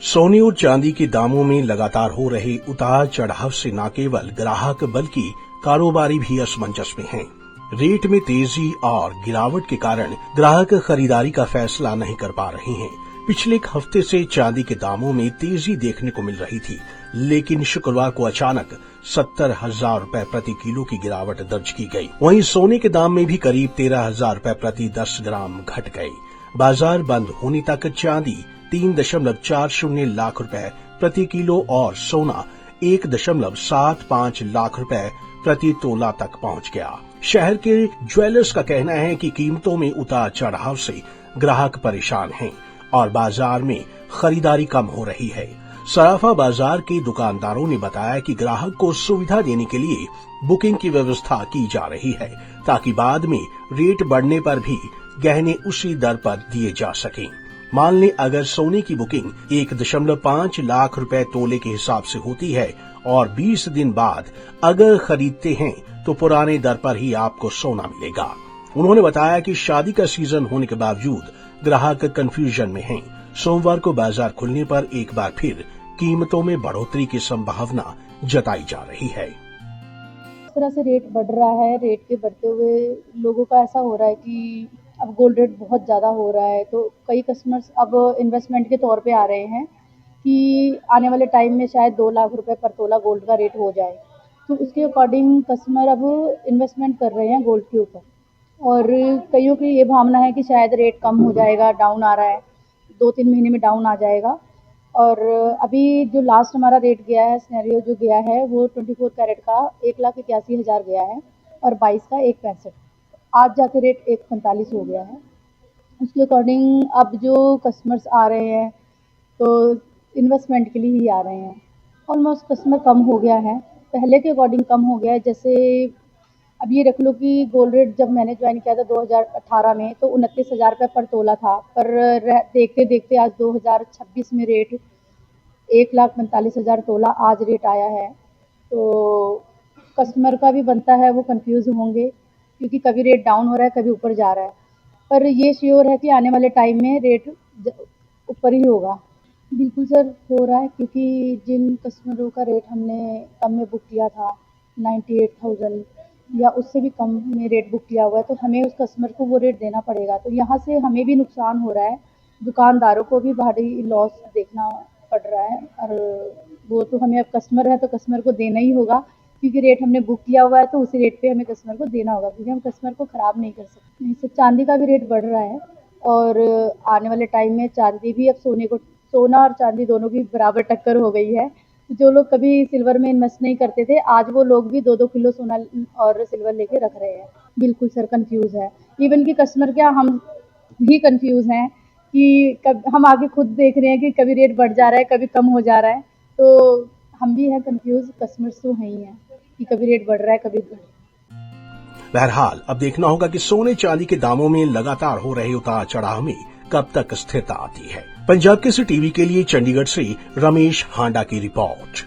सोने और चांदी के दामों में लगातार हो रहे उतार चढ़ाव से न केवल ग्राहक बल्कि कारोबारी भी असमंजस में हैं। रेट में तेजी और गिरावट के कारण ग्राहक खरीदारी का फैसला नहीं कर पा रहे हैं। पिछले एक हफ्ते से चांदी के दामों में तेजी देखने को मिल रही थी, लेकिन शुक्रवार को अचानक 70,000 रुपए प्रति किलो की गिरावट दर्ज की गई। वहीं सोने के दाम में भी करीब 13,000 रुपए प्रति 10 ग्राम घट गए। बाजार बंद होने तक चांदी 3.40 लाख रुपए प्रति किलो और सोना 1.75 लाख रुपए प्रति तोला तक पहुंच गया। शहर के ज्वेलर्स का कहना है कि कीमतों में उतार चढ़ाव से ग्राहक परेशान हैं और बाजार में खरीदारी कम हो रही है। सराफा बाजार के दुकानदारों ने बताया कि ग्राहक को सुविधा देने के लिए बुकिंग की व्यवस्था की जा रही है, ताकि बाद में रेट बढ़ने पर भी गहने उसी दर पर दिए जा सकें। मान लें अगर सोने की बुकिंग 1.5 लाख रुपए तोले के हिसाब से होती है और 20 दिन बाद अगर खरीदते हैं तो पुराने दर पर ही आपको सोना मिलेगा। उन्होंने बताया कि शादी का सीजन होने के बावजूद ग्राहक कंफ्यूजन में हैं। सोमवार को बाजार खुलने पर एक बार फिर कीमतों में बढ़ोतरी की संभावना जताई जा रही है। इस तरह से रेट बढ़ रहा है। रेट के बढ़ते हुए लोगों का ऐसा हो रहा है कि अब गोल्ड रेट बहुत ज़्यादा हो रहा है, तो कई कस्टमर्स अब इन्वेस्टमेंट के तौर पे आ रहे हैं कि आने वाले टाइम में शायद 2 लाख रुपए पर तोला गोल्ड का रेट हो जाए। तो उसके अकॉर्डिंग कस्टमर अब इन्वेस्टमेंट कर रहे हैं गोल्ड के ऊपर। और कईयों की ये भावना है कि शायद रेट कम हो जाएगा, डाउन आ रहा है, 2-3 महीने में डाउन आ जाएगा। और अभी जो लास्ट हमारा रेट गया है, सिनेरियो जो गया है, वो 24 कैरेट का 1,81,000 गया है और 22 का 1,65। आज जाके रेट 1,45 हो गया है। उसके अकॉर्डिंग अब जो कस्टमर्स आ रहे हैं तो इन्वेस्टमेंट के लिए ही आ रहे हैं। ऑलमोस्ट कस्टमर कम हो गया है, पहले के अकॉर्डिंग कम हो गया है। जैसे अब ये रख लो कि गोल्ड रेट जब मैंने ज्वाइन किया था 2018 में तो 29,000 रुपये पर तोला था, पर देखते देखते आज 2026 में रेट 1,45,000 तोला आज रेट आया है। तो कस्टमर का भी बनता है, वो कंफ्यूज होंगे क्योंकि कभी रेट डाउन हो रहा है, कभी ऊपर जा रहा है। पर ये श्योर है कि आने वाले टाइम में रेट ऊपर ही होगा। बिल्कुल सर, हो रहा है, क्योंकि जिन कस्टमरों का रेट हमने कम में बुक किया था 98,000 या उससे भी कम में रेट बुक किया हुआ है, तो हमें उस कस्टमर को वो रेट देना पड़ेगा। तो यहाँ से हमें भी नुकसान हो रहा है, दुकानदारों को भी भारी लॉस देखना पड़ रहा है। और वो तो हमें, अब कस्टमर है तो कस्टमर को देना ही होगा, क्योंकि रेट हमने बुक किया हुआ है तो उसी रेट पे हमें कस्टमर को देना होगा, क्योंकि हम कस्टमर को ख़राब नहीं कर सकते। इससे चांदी का भी रेट बढ़ रहा है और आने वाले टाइम में चांदी भी, अब सोना और चांदी दोनों की बराबर टक्कर हो गई है। जो लोग कभी सिल्वर में इन्वेस्ट नहीं करते थे, आज वो लोग भी 2-2 किलो सोना और सिल्वर लेके रख रहे हैं। बिल्कुल सर, कंफ्यूज है। इवन कि कस्टमर क्या, हम भी कंफ्यूज हैं कि हम आगे खुद देख रहे हैं कि कभी रेट बढ़ जा रहा है, कभी कम हो जा रहा है, तो हम भी हैं कंफ्यूज। कस्टमर्स तो हैं ही हैं कि कभी रेट बढ़ रहा है, कभी बढ़। बहरहाल अब देखना होगा कि सोने चांदी के दामों में लगातार हो रहे उतार चढ़ाव में कब तक स्थिरता आती है। पंजाब केसरी टीवी के लिए चंडीगढ़ से रमेश हांडा की रिपोर्ट।